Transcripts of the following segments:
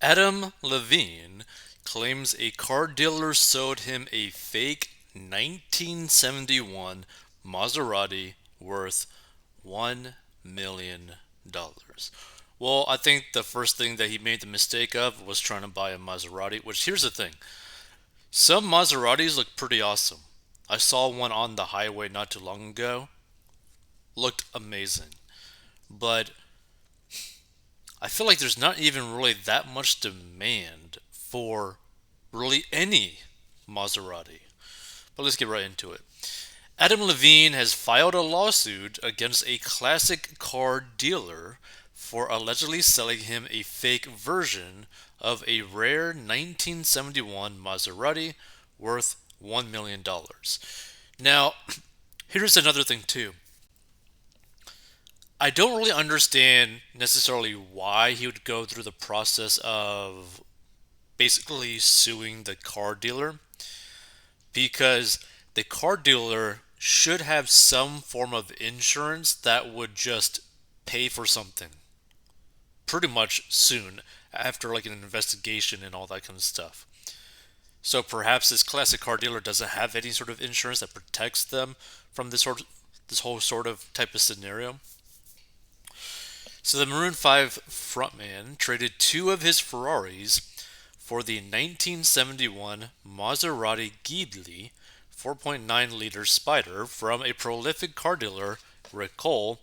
Adam Levine claims a car dealer sold him a fake 1971 Maserati worth $1 million. Well, I think the first thing that he made the mistake of was trying to buy a Maserati, which here's the thing. Some Maseratis look pretty awesome. I saw one on the highway not too long ago. Looked amazing. But I feel like there's not even really that much demand for really any Maserati. But let's get right into it. Adam Levine has filed a lawsuit against a classic car dealer for allegedly selling him a fake version of a rare 1971 Maserati worth $1 million. Now, here's another thing, too. I don't really understand necessarily why he would go through the process of basically suing the car dealer because the car dealer should have some form of insurance that would just pay for something pretty much soon after like an investigation and all that kind of stuff. So perhaps this classic car dealer doesn't have any sort of insurance that protects them from this whole sort of type of scenario. So the Maroon 5 frontman traded two of his Ferraris for the 1971 Maserati Ghibli 4.9-liter Spider from a prolific car dealer, Rick Cole,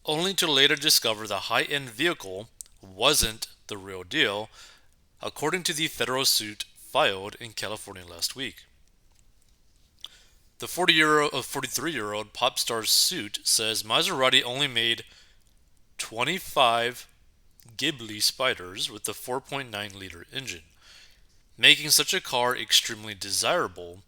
only to later discover the high-end vehicle wasn't the real deal, according to the federal suit filed in California last week. The 43-year-old pop star's suit says Maserati only made 25 Ghibli Spiders with the 4.9-liter engine, making such a car extremely desirable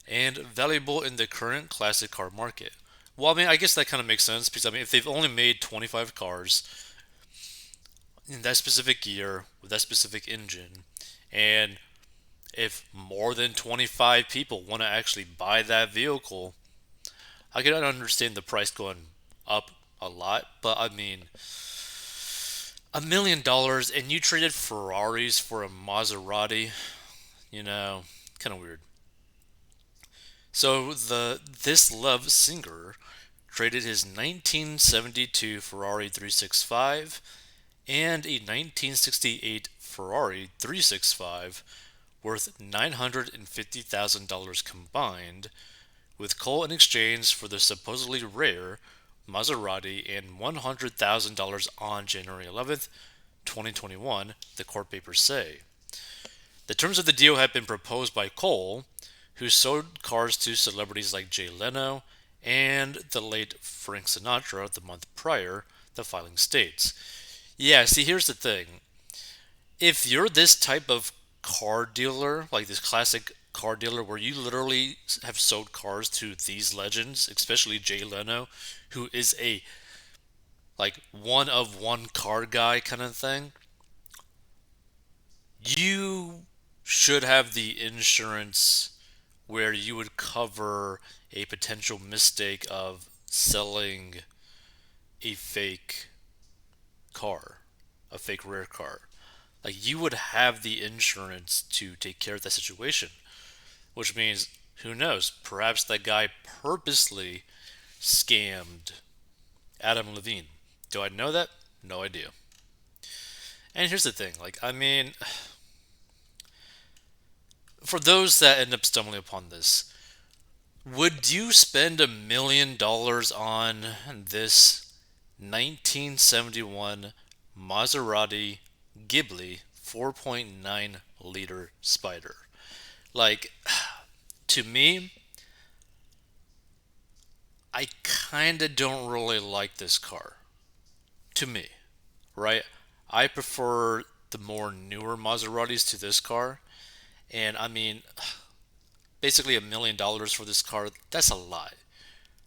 and valuable in the current classic car market. Well, I mean, I guess that kind of makes sense because, I mean, if they've only made 25 cars in that specific year with that specific engine, and if more than 25 people want to actually buy that vehicle, I can understand the price going up a lot, but I mean, $1 million and you traded Ferraris for a Maserati, kind of weird. So this love singer traded his 1972 Ferrari 365 and a 1968 Ferrari 365 worth $950,000 combined with Cole in exchange for the supposedly rare Maserati and $100,000 on January 11th, 2021, the court papers say. The terms of the deal had been proposed by Cole, who sold cars to celebrities like Jay Leno and the late Frank Sinatra the month prior, the filing states. Yeah, see, here's the thing. If you're this type of car dealer, like this classic car dealer where you literally have sold cars to these legends, especially Jay Leno, who is a like one of one car guy kind of thing, you should have the insurance where you would cover a potential mistake of selling a fake car, a fake rare car. Like you would have the insurance to take care of that situation, which means who knows? Perhaps that guy purposely scammed Adam Levine. Do I know that? No idea. And here's the thing, like I mean, for those that end up stumbling upon this, would you spend $1 million on this 1971 Maserati Ghibli 4.9-liter Spider? Like, to me, I kinda don't really like this car. To me, right? I prefer the more newer Maseratis to this car. And I mean, basically $1 million for this car, that's a lot.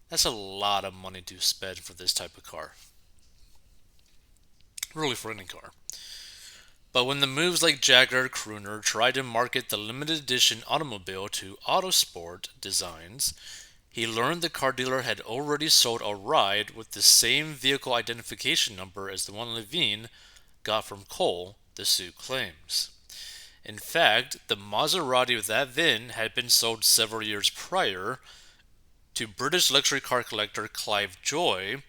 That's a lot of money to spend for this type of car. Really, for any car. But when the moves like Jaguar Crooner tried to market the limited edition automobile to Autosport Designs, he learned the car dealer had already sold a ride with the same vehicle identification number as the one Levine got from Cole the suit claims. In fact, the Maserati with that VIN had been sold several years prior to British luxury car collector Clive Joy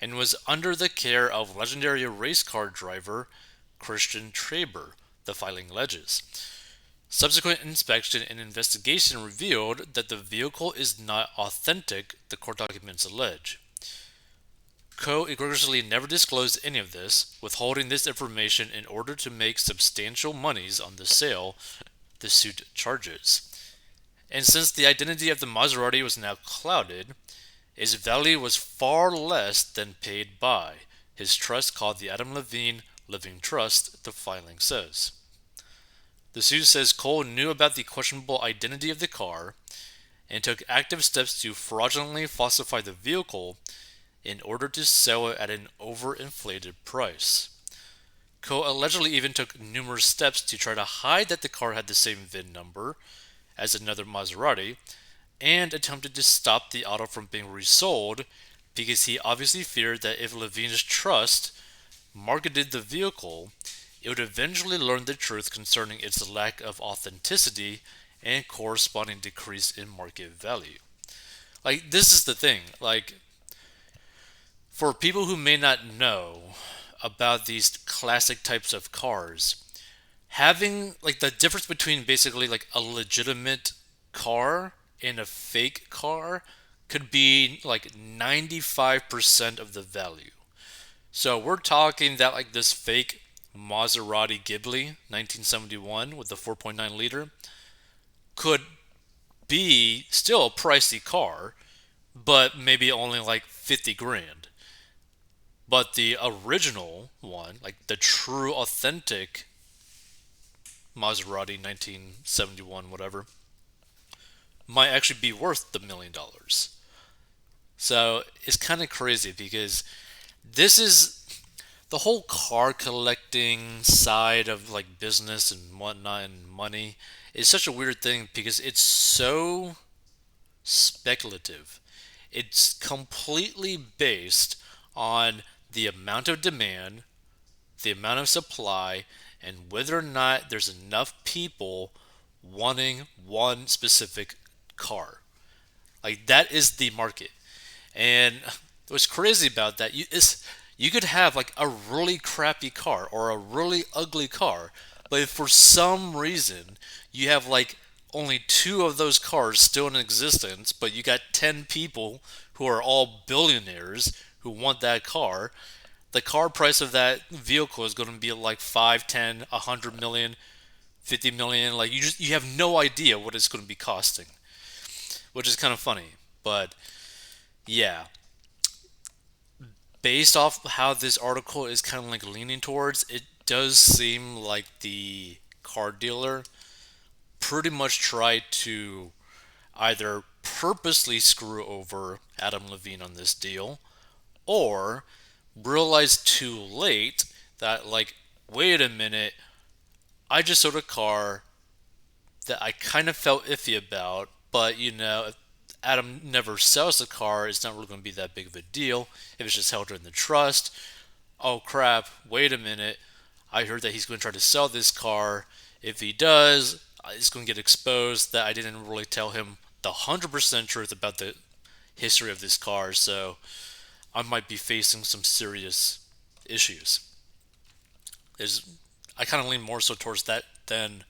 and was under the care of legendary race car driver Christian Traber, the filing alleges. Subsequent inspection and investigation revealed that the vehicle is not authentic, the court documents allege. Co egregiously never disclosed any of this, withholding this information in order to make substantial monies on the sale, the suit charges. And since the identity of the Maserati was now clouded, its value was far less than paid by his trust called the Adam Levine Living Trust, the filing says. The suit says Cole knew about the questionable identity of the car and took active steps to fraudulently falsify the vehicle in order to sell it at an overinflated price. Cole allegedly even took numerous steps to try to hide that the car had the same VIN number as another Maserati and attempted to stop the auto from being resold because he obviously feared that if Levine's trust marketed the vehicle, it would eventually learn the truth concerning its lack of authenticity and corresponding decrease in market value. Like, this is the thing. Like, for people who may not know about these classic types of cars, having like the difference between basically like a legitimate car and a fake car could be like 95% of the value. So we're talking that like this fake Maserati Ghibli 1971 with the 4.9 liter could be still a pricey car, but maybe only like 50 grand. But the original one, like the true authentic Maserati 1971 whatever, might actually be worth the $1 million. So it's kind of crazy because this is the whole car collecting side of like business and whatnot and money is such a weird thing because it's so speculative. It's completely based on the amount of demand, the amount of supply, and whether or not there's enough people wanting one specific car. Like that is the market. And what's crazy about that is you could have like a really crappy car or a really ugly car, but if for some reason you have like only two of those cars still in existence, but you got 10 people who are all billionaires who want that car, the car price of that vehicle is going to be like 5, 10, 100 million, 50 million. Like you have no idea what it's going to be costing, which is kind of funny. But yeah, based off how this article is kind of like leaning towards, it does seem like the car dealer pretty much tried to either purposely screw over Adam Levine on this deal or realized too late that, like, wait a minute, I just sold a car that I kind of felt iffy about, but if Adam never sells the car, it's not really going to be that big of a deal if it's just held in the trust. Oh crap, wait a minute, I heard that he's going to try to sell this car. If he does, it's going to get exposed that I didn't really tell him the 100% truth about the history of this car, so I might be facing some serious issues. I kind of lean more so towards that than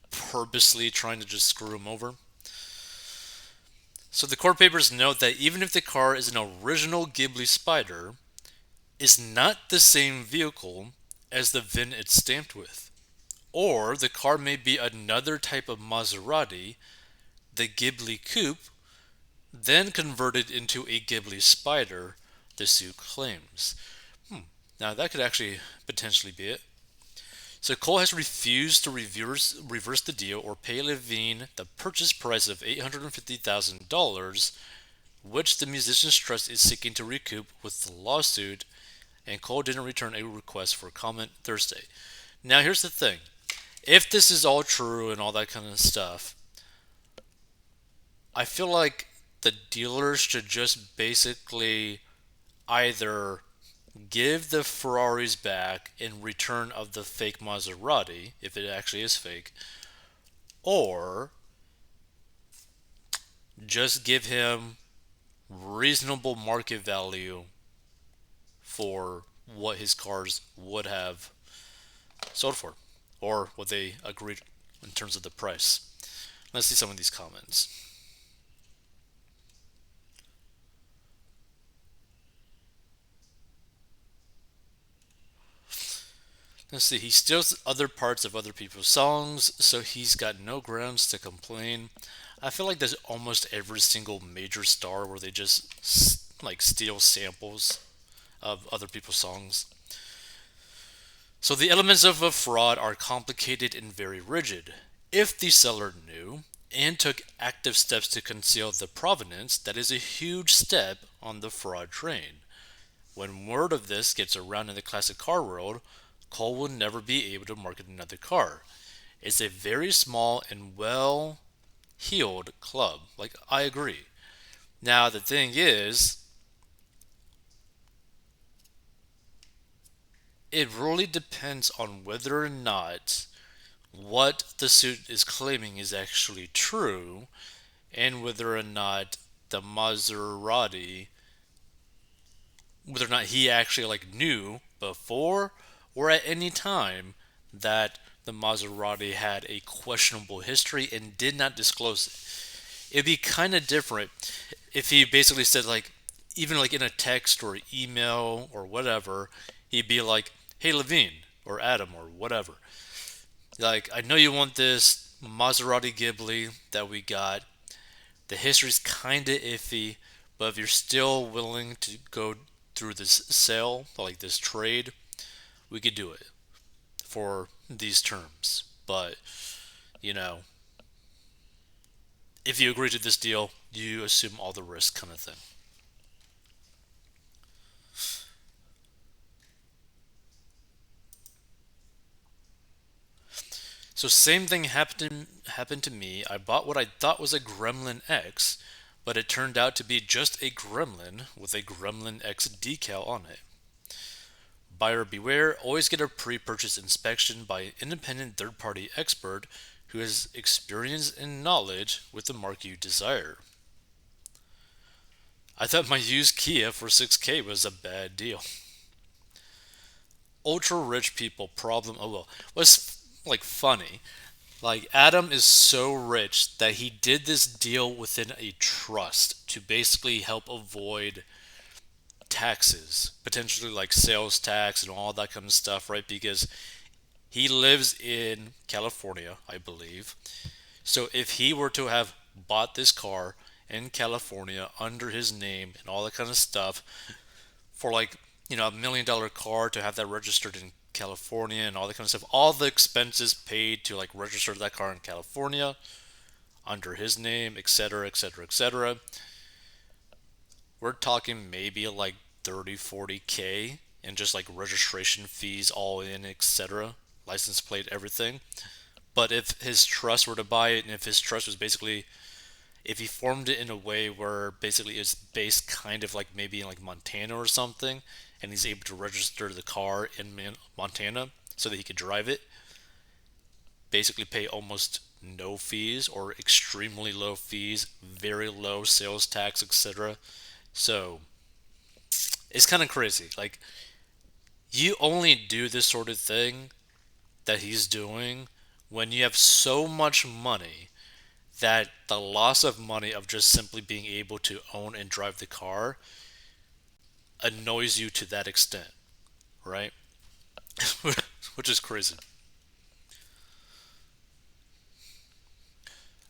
purposely trying to just screw him over. So the court papers note that even if the car is an original Ghibli Spider, it's not the same vehicle as the VIN it's stamped with. Or the car may be another type of Maserati, the Ghibli Coupe, then converted into a Ghibli Spider, the suit claims. Now that could actually potentially be it. So Cole has refused to reverse the deal or pay Levine the purchase price of $850,000, which the musician's trust is seeking to recoup with the lawsuit, and Cole didn't return a request for comment Thursday. Now here's the thing. If this is all true and all that kind of stuff, I feel like the dealers should just basically either give the Ferraris back in return of the fake Maserati, if it actually is fake, or just give him reasonable market value for what his cars would have sold for, or what they agreed in terms of the price. Let's see some of these comments. Let's see, he steals other parts of other people's songs, so he's got no grounds to complain. I feel like there's almost every single major star where they just like steal samples of other people's songs. So the elements of a fraud are complicated and very rigid. If the seller knew and took active steps to conceal the provenance, that is a huge step on the fraud train. When word of this gets around in the classic car world, Cole will never be able to market another car. It's a very small and well heeled club. Like, I agree. Now, the thing is, it really depends on whether or not what the suit is claiming is actually true and whether or not the Maserati, whether or not he actually like knew before or at any time that the Maserati had a questionable history and did not disclose it. It'd be kind of different if he basically said like, even like in a text or email or whatever, he'd be like, "Hey Levine or Adam or whatever, like I know you want this Maserati Ghibli that we got. The history's kind of iffy, but if you're still willing to go through this sale, like this trade, we could do it for these terms. But, you know, if you agree to this deal, you assume all the risk kind of thing." So same thing happened to me. I bought what I thought was a Gremlin X, but it turned out to be just a Gremlin with a Gremlin X decal on it. Buyer beware, always get a pre-purchase inspection by an independent third-party expert who has experience and knowledge with the mark you desire. I thought my used Kia for 6K was a bad deal. Ultra rich people problem. Oh well, was like funny. Like Adam is so rich that he did this deal within a trust to basically help avoid taxes, potentially like sales tax and all that kind of stuff, right? Because he lives in California, I believe. So if he were to have bought this car in California under his name and all that kind of stuff for like, $1 million car to have that registered in California and all that kind of stuff, all the expenses paid to like register that car in California under his name, etc., etc., etc. We're talking maybe like 30, 40K and just like registration fees all in, etc., license plate, everything. But if his trust were to buy it, and if his trust was basically, if he formed it in a way where basically it's based kind of like maybe in like Montana or something, and he's able to register the car in Montana so that he could drive it, basically pay almost no fees or extremely low fees, very low sales tax, etc. So it's kind of crazy. Like, you only do this sort of thing that he's doing when you have so much money that the loss of money of just simply being able to own and drive the car annoys you to that extent, right? Which is crazy.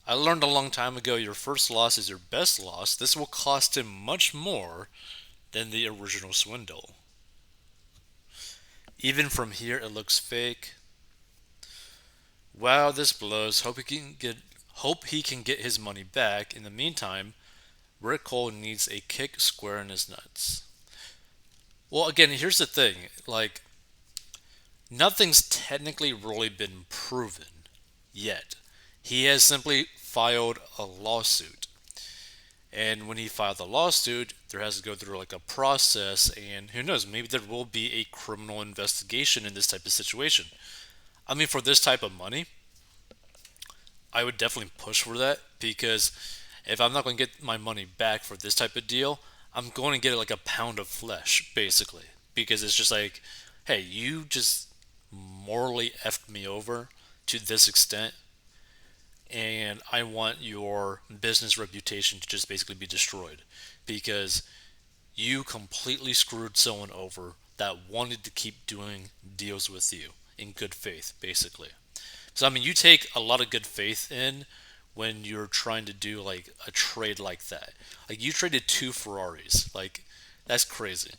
I learned a long time ago your first loss is your best loss. This will cost him much more than the original swindle. Even from here, it looks fake. Wow, this blows. Hope he can get his money back. In the meantime, Rick Cole needs a kick square in his nuts. Well, again, here's the thing. Like, nothing's technically really been proven yet. He has simply filed a lawsuit. And when he filed the lawsuit, there has to go through like a process, and who knows, maybe there will be a criminal investigation in this type of situation. I mean, for this type of money, I would definitely push for that because if I'm not going to get my money back for this type of deal, I'm going to get like a pound of flesh, basically. Because it's just like, hey, you just morally effed me over to this extent, and I want your business reputation to just basically be destroyed because you completely screwed someone over that wanted to keep doing deals with you in good faith, basically. So I mean, you take a lot of good faith in when you're trying to do like a trade like that. Like you traded two Ferraris. Like that's crazy.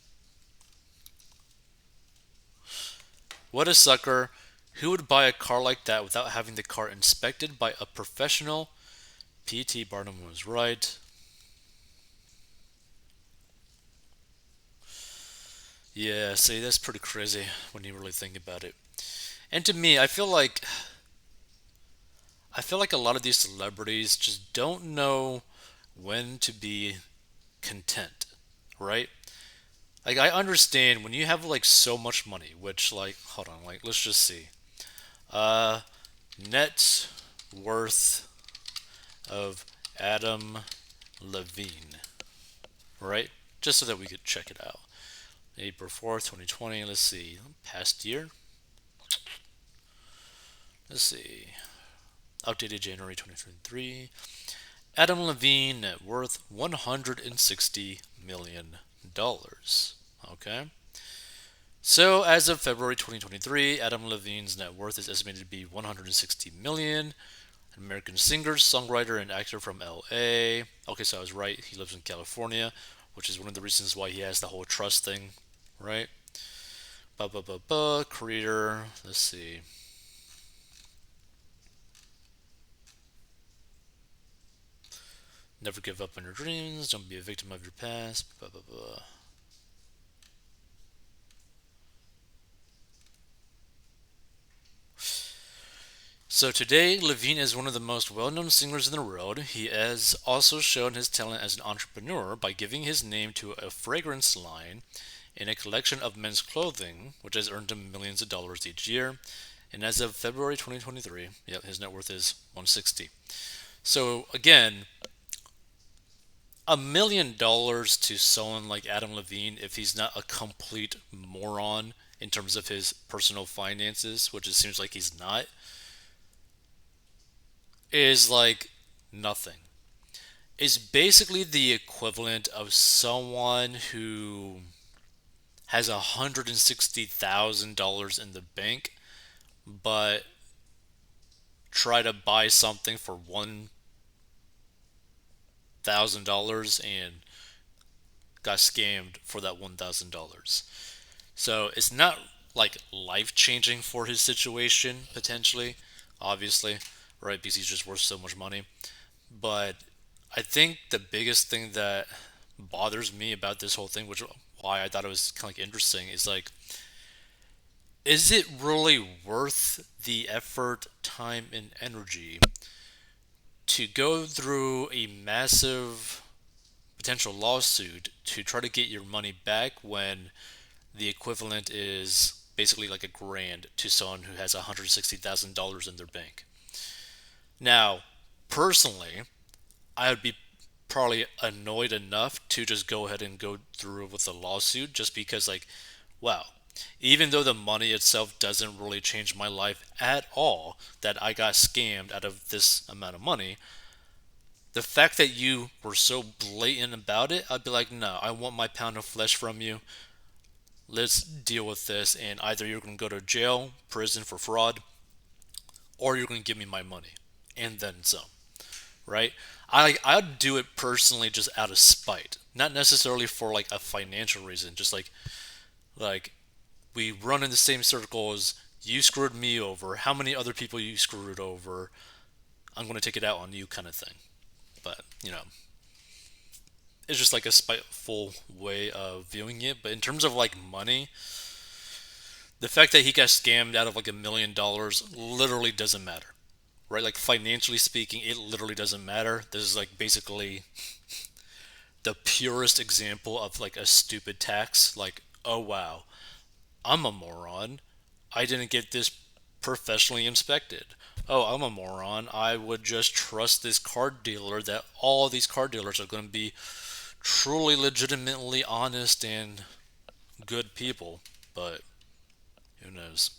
What a sucker. Who would buy a car like that without having the car inspected by a professional? P.T. Barnum was right. Yeah, see, that's pretty crazy when you really think about it. And to me, I feel like a lot of these celebrities just don't know when to be content, right? Like I understand when you have like so much money, which like hold on, like let's just see. Uh net worth of Adam Levine, right? Just so that we could check it out. April 4th, 2020. Let's see. Past year. Let's see. Updated January 2023. Adam Levine net worth $160 million. Okay. So, as of February 2023, Adam Levine's net worth is estimated to be 160 million. An American singer, songwriter, and actor from LA. Okay, so I was right. He lives in California, which is one of the reasons why he has the whole trust thing, right? Creator. Let's see. Never give up on your dreams. Don't be a victim of your past. So today, Levine is one of the most well-known singers in the world. He has also shown his talent as an entrepreneur by giving his name to a fragrance line in a collection of men's clothing, which has earned him millions of dollars each year. And as of February 2023, yeah, his net worth is 160. So again, $1 million to someone like Adam Levine, if he's not a complete moron in terms of his personal finances, which it seems like he's not, is like nothing. Is basically the equivalent of someone who has $160,000 in the bank, but try to buy something for $1,000 and got scammed for that $1,000. So it's not like life changing for his situation potentially, obviously, right? Because he's just worth so much money. But I think the biggest thing that bothers me about this whole thing, which why I thought it was kind of like interesting, is like, is it really worth the effort, time, and energy to go through a massive potential lawsuit to try to get your money back when the equivalent is basically like a grand to someone who has $160,000 in their bank? Now, personally, I would be probably annoyed enough to just go ahead and go through with the lawsuit just because, like, wow, even though the money itself doesn't really change my life at all, that I got scammed out of this amount of money, the fact that you were so blatant about it, I'd be like, no, I want my pound of flesh from you. Let's deal with this, and either you're going to go to jail, prison for fraud, or you're going to give me my money, and then some, right? I'd do it personally just out of spite, not necessarily for like a financial reason. Just like we run in the same circles. You screwed me over. How many other people you screwed over? I'm going to take it out on you, kind of thing. But it's just like a spiteful way of viewing it. But in terms of like money, the fact that he got scammed out of like $1 million literally doesn't matter, right? Like financially speaking, it literally doesn't matter. This is like basically the purest example of like a stupid tax. Like, oh wow, I'm a moron. I didn't get this professionally inspected. Oh, I'm a moron. I would just trust this car dealer that all these car dealers are going to be truly, legitimately honest and good people. But who knows?